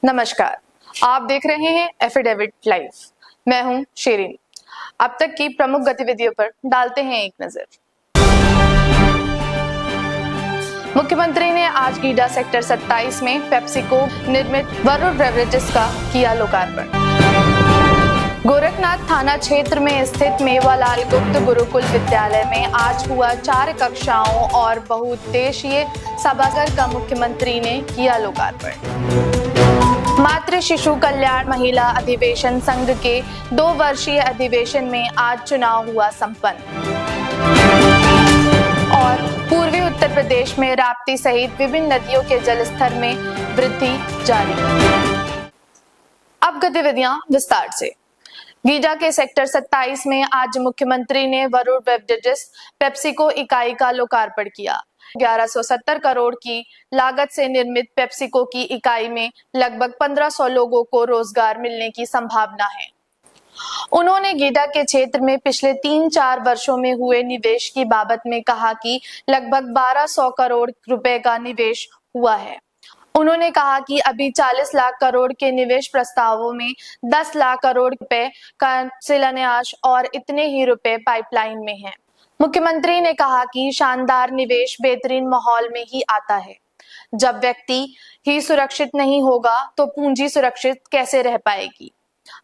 नमस्कार, आप देख रहे हैं एफिडेविट लाइव। मैं हूं शेरिन। अब तक की प्रमुख गतिविधियों पर डालते हैं एक नजर। मुख्यमंत्री ने आज गीडा सेक्टर 27 में पेप्सिको निर्मित वरुण बेवरेजेस का किया लोकार्पण। गोरखनाथ थाना क्षेत्र में स्थित मेवालाल गुप्त गुरुकुल विद्यालय में आज हुआ 4 कक्षाओं और बहुउद्देशीय सभागार का मुख्यमंत्री ने किया लोकार्पण। मातृ शिशु कल्याण महिला अधिवेशन संघ के 2 वर्षीय अधिवेशन में आज चुनाव हुआ संपन्न। और पूर्वी उत्तर प्रदेश में राप्ती सहित विभिन्न नदियों के जलस्तर में वृद्धि जारी। अब गतिविधियां विस्तार से। गीडा के सेक्टर 27 में आज मुख्यमंत्री ने वरुण बेवरेजेस पेप्सिको इकाई का लोकार्पण किया। 1170 करोड़ की लागत से निर्मित पेप्सिको की इकाई में लगभग 1500 लोगों को रोजगार मिलने की संभावना है। उन्होंने गीडा के क्षेत्र में पिछले 3-4 वर्षों में हुए निवेश की बाबत में कहा कि लगभग 1200 करोड़ रुपए का निवेश हुआ है। उन्होंने कहा कि अभी 40 लाख करोड़ के निवेश प्रस्तावों में 10 लाख करोड़ रुपए का शिलान्यास और इतने ही रुपए पाइपलाइन में हैं। मुख्यमंत्री ने कहा कि शानदार निवेश बेहतरीन माहौल में ही आता है। जब व्यक्ति ही सुरक्षित नहीं होगा तो पूंजी सुरक्षित कैसे रह पाएगी।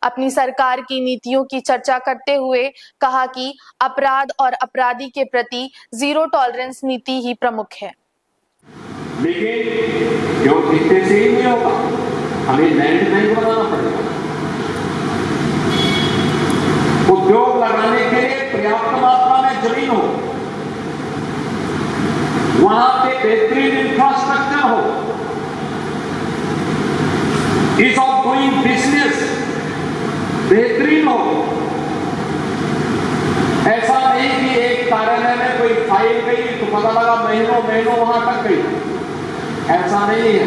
अपनी सरकार की नीतियों की चर्चा करते हुए कहा कि अपराध और अपराधी के प्रति जीरो टॉलरेंस नीति ही प्रमुख है। लेकिन जो इतने से ही नहीं होगा, हमें लैंड बैंक बनाना पड़ेगा। उद्योग लगाने के लिए पर्याप्त मात्रा में जमीन हो, वहां पे बेहतरीन इंफ्रास्ट्रक्चर हो, ईज ऑफ डूइंग बिजनेस बेहतरीन हो। ऐसा नहीं कि एक कार्यालय में कोई फाइल गई तो पता लगा महीनों महीनों वहां तक गई, ऐसा नहीं है।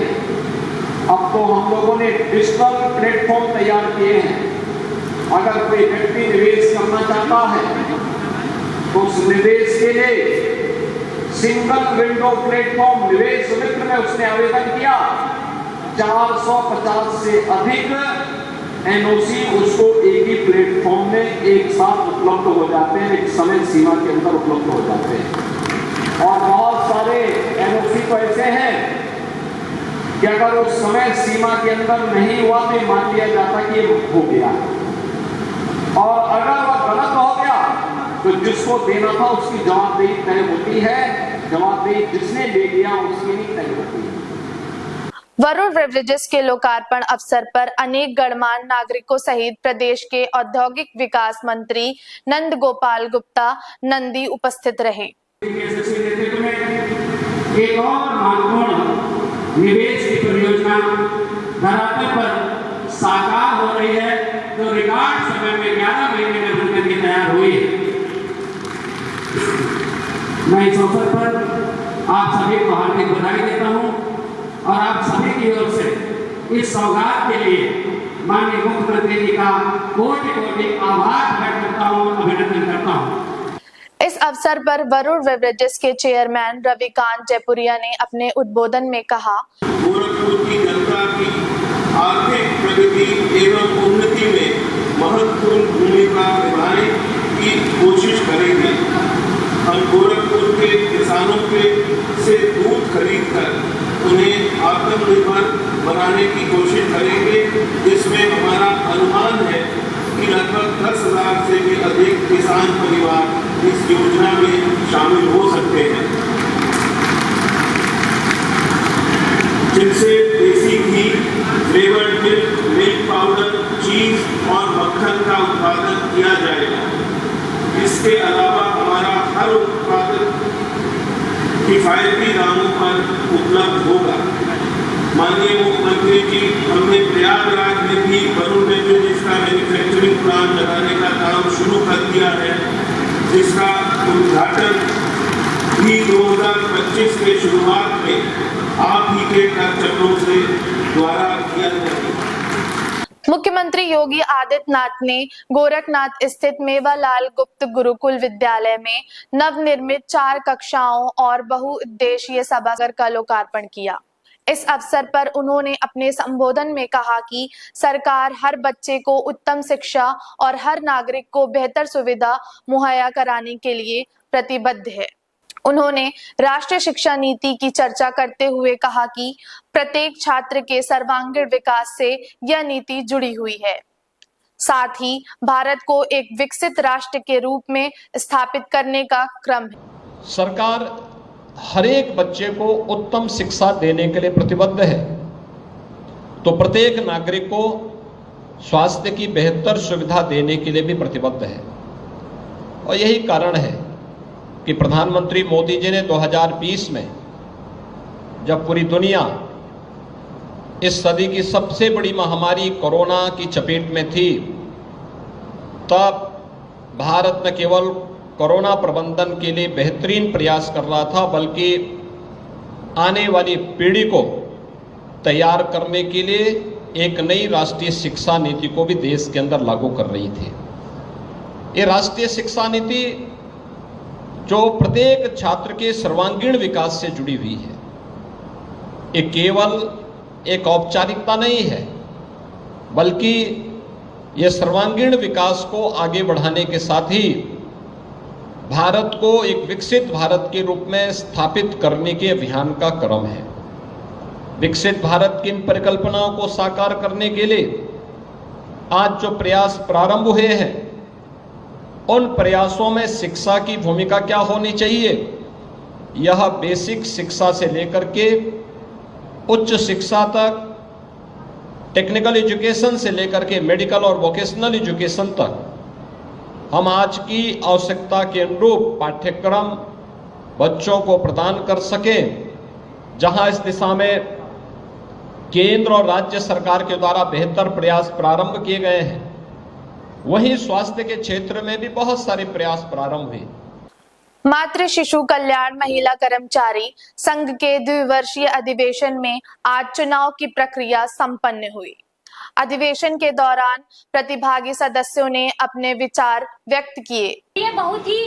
अब तो हम लोगों ने डिजिटल प्लेटफॉर्म तैयार किए हैं। अगर कोई व्यक्ति निवेश करना चाहता है तो उस निवेश के लिए सिंगल विंडो प्लेटफॉर्म निवेश मित्र में उसने आवेदन किया, 450 से अधिक एनओसी उसको एक ही प्लेटफॉर्म में एक साथ उपलब्ध हो जाते हैं, एक समय सीमा के अंदर उपलब्ध हो जाते हैं। और बहुत सारे एनओसी तो ऐसे हैं कि अगर उस समय सीमा के अंदर नहीं हुआ तो मान लिया जाता कि ये हो गया, और अगर वह गलत हो गया तो जिसको देना था उसकी जवाबदेही तय होती है, जवाबदेही जिसने ले लिया उसकी नहीं तय होती है। वरुण बेवरेजेस के लोकार्पण अवसर पर अनेक गणमान्य नागरिकों सहित प्रदेश के औद्योगिक विकास मंत्री नंद गोपाल गुप्ता नंदी उपस्थित रहे। एक और महत्वपूर्ण निवेश की परियोजना धरातल पर साकार हो रही है, जो रिकॉर्ड समय में 11 महीने में बनकर के तैयार हुई है। मैं इस अवसर पर आप सभी को हार्दिक बधाई देता हूं और आप सभी की ओर से इस सौगात के लिए माननीय मुख्यमंत्री जी का कोटि-कोटि आभार व्यक्त करता हूं, अभिनंदन करता हूं। इस अवसर पर वरुण बेवरेजेस के चेयरमैन रविकांत जयपुरिया ने अपने उद्बोधन में कहा, गोरखपुर की जनता की आर्थिक प्रगति एवं उन्नति में महत्वपूर्ण भूमिका निभाने की कोशिश करेंगे। हम गोरखपुर के किसानों के से दूध खरीदकर उन्हें आत्मनिर्भर बनाने की कोशिश करेंगे। इसमें हमारा अनुमान है कि लगभग 10,000 से भी अधिक किसान परिवार इस योजना में शामिल हो सकते हैं, जिनसे देसी घी, फ्लेवर्ड मिल्क, मिल्क पाउडर, चीज और मक्खन का उत्पादन किया जाएगा। इसके अलावा हमारा हर उत्पादन किफायती दामों पर उपलब्ध होगा। माननीय मुख्यमंत्री जी, हमने प्रयागराज में भी वरुण बेवरेजेस का मैन्युफैक्चरिंग प्लांट लगाने का काम शुरू कर दिया है, जिसका उद्घाटन भी 2025 के शुरुआत में आप ही के कर्तव्यों से द्वारा किया जाएगा। मुख्यमंत्री योगी आदित्यनाथ ने गोरखनाथ स्थित मेवालाल गुप्त गुरुकुल विद्यालय में नवनिर्मित 4 कक्षाओं और बहुउद्देशीय सभागार का लोकार्पण किया। इस अवसर पर उन्होंने अपने संबोधन में कहा कि सरकार हर बच्चे को उत्तम शिक्षा और हर नागरिक को बेहतर सुविधा मुहैया कराने के लिए प्रतिबद्ध है। उन्होंने राष्ट्रीय शिक्षा नीति की चर्चा करते हुए कहा कि प्रत्येक छात्र के सर्वांगीण विकास से यह नीति जुड़ी हुई है। साथ ही भारत को एक विकसित राष्ट्र के रूप में स्थापित करने का क्रम है। सरकार हर एक बच्चे को उत्तम शिक्षा देने के लिए प्रतिबद्ध है, तो प्रत्येक नागरिक को स्वास्थ्य की बेहतर सुविधा देने के लिए भी प्रतिबद्ध है। और यही कारण है कि प्रधानमंत्री मोदी जी ने 2020 में, जब पूरी दुनिया इस सदी की सबसे बड़ी महामारी कोरोना की चपेट में थी, तब भारत न केवल कोरोना प्रबंधन के लिए बेहतरीन प्रयास कर रहा था, बल्कि आने वाली पीढ़ी को तैयार करने के लिए एक नई राष्ट्रीय शिक्षा नीति को भी देश के अंदर लागू कर रही थी। ये राष्ट्रीय शिक्षा नीति जो प्रत्येक छात्र के सर्वांगीण विकास से जुड़ी हुई है, ये केवल एक औपचारिकता नहीं है, बल्कि ये सर्वांगीण विकास को आगे बढ़ाने के साथ ही भारत को एक विकसित भारत के रूप में स्थापित करने के अभियान का क्रम है। विकसित भारत की इन परिकल्पनाओं को साकार करने के लिए आज जो प्रयास प्रारंभ हुए हैं, उन प्रयासों में शिक्षा की भूमिका क्या होनी चाहिए, यह बेसिक शिक्षा से लेकर के उच्च शिक्षा तक, टेक्निकल एजुकेशन से लेकर के मेडिकल और वोकेशनल एजुकेशन तक हम आज की आवश्यकता के अनुरूप पाठ्यक्रम बच्चों को प्रदान कर सकें। जहां इस दिशा में केंद्र और राज्य सरकार के द्वारा बेहतर प्रयास प्रारंभ किए गए हैं, वहीं स्वास्थ्य के क्षेत्र में भी बहुत सारे प्रयास प्रारंभ हुए। मातृ शिशु कल्याण महिला कर्मचारी संघ के द्विवर्षीय अधिवेशन में आज चुनाव की प्रक्रिया संपन्न हुई। अधिवेशन के दौरान प्रतिभागी सदस्यों ने अपने विचार व्यक्त किए। ये बहुत ही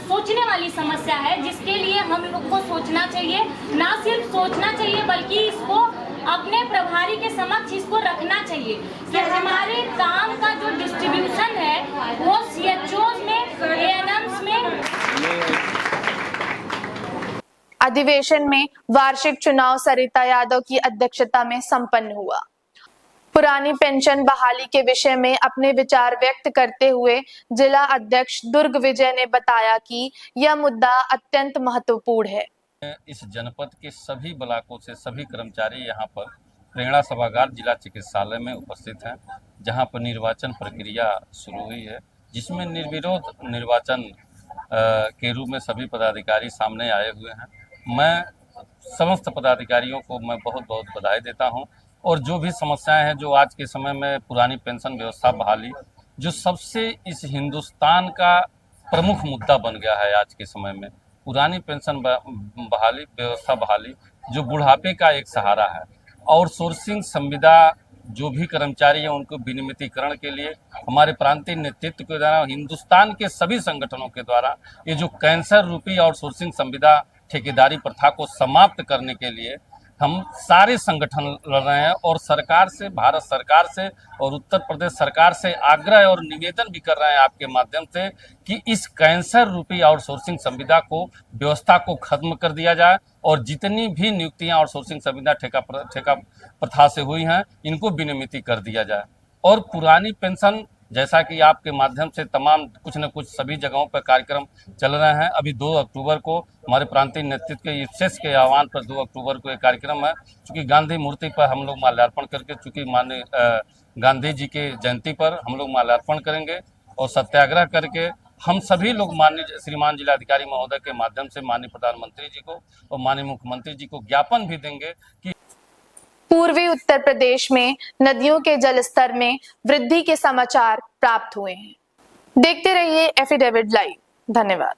सोचने वाली समस्या है, जिसके लिए हम लोग को सोचना चाहिए, ना सिर्फ सोचना चाहिए बल्कि इसको अपने प्रभारी के समक्ष इसको रखना चाहिए कि हमारे काम का जो डिस्ट्रीब्यूशन है वो CHOs में, ANMs में। अधिवेशन में वार्षिक चुनाव सरिता यादव की अध्यक्षता में संपन्न हुआ। पुरानी पेंशन बहाली के विषय में अपने विचार व्यक्त करते हुए जिला अध्यक्ष दुर्ग विजय ने बताया कि यह मुद्दा अत्यंत महत्वपूर्ण है। इस जनपद के सभी ब्लॉकों से सभी कर्मचारी यहाँ पर प्रेरणा सभागार जिला चिकित्सालय में उपस्थित हैं, जहाँ पर निर्वाचन प्रक्रिया शुरू हुई है, जिसमें निर्विरोध निर्वाचन के रूप में सभी पदाधिकारी सामने आए हुए हैं। मैं समस्त पदाधिकारियों को मैं बहुत बहुत बधाई देता हूं। और जो भी समस्याएं हैं, जो आज के समय में पुरानी पेंशन व्यवस्था बहाली, जो सबसे इस हिंदुस्तान का प्रमुख मुद्दा बन गया है आज के समय में, पुरानी पेंशन बहाली व्यवस्था बहाली जो बुढ़ापे का एक सहारा है, और सोर्सिंग संविदा जो भी कर्मचारी हैं उनको विनियमितीकरण के लिए हमारे प्रांतीय नेतृत्व के द्वारा, हिंदुस्तान के सभी संगठनों के द्वारा ये जो कैंसर रूपी और सोर्सिंग संविदा ठेकेदारी प्रथा को समाप्त करने के लिए हम सारे संगठन लड़ रहे हैं। और सरकार से, भारत सरकार से और उत्तर प्रदेश सरकार से आग्रह और निवेदन भी कर रहे हैं आपके माध्यम से कि इस कैंसर रूपी आउटसोर्सिंग संविदा को, व्यवस्था को खत्म कर दिया जाए, और जितनी भी नियुक्तियां आउटसोर्सिंग संविदा ठेका प्रथा से हुई हैं इनको विनियमित कर दिया जाए। और पुरानी पेंशन, जैसा कि आपके माध्यम से तमाम कुछ न कुछ सभी जगहों पर कार्यक्रम चल रहे हैं। अभी 2 अक्टूबर को हमारे प्रांतीय नेतृत्व के विशेष के आह्वान पर 2 अक्टूबर को एक कार्यक्रम है, चूँकि गांधी मूर्ति पर हम लोग माल्यार्पण करके, चूँकि माननीय गांधी जी के जयंती पर हम लोग माल्यार्पण करेंगे और सत्याग्रह करके हम सभी लोग माननीय श्रीमान जिलाधिकारी महोदय के माध्यम से माननीय प्रधानमंत्री जी को और माननीय मुख्यमंत्री जी को ज्ञापन भी देंगे कि पूर्वी उत्तर प्रदेश में नदियों के जलस्तर में वृद्धि के समाचार प्राप्त हुए हैं। देखते रहिए एफिडेविट लाइव। धन्यवाद।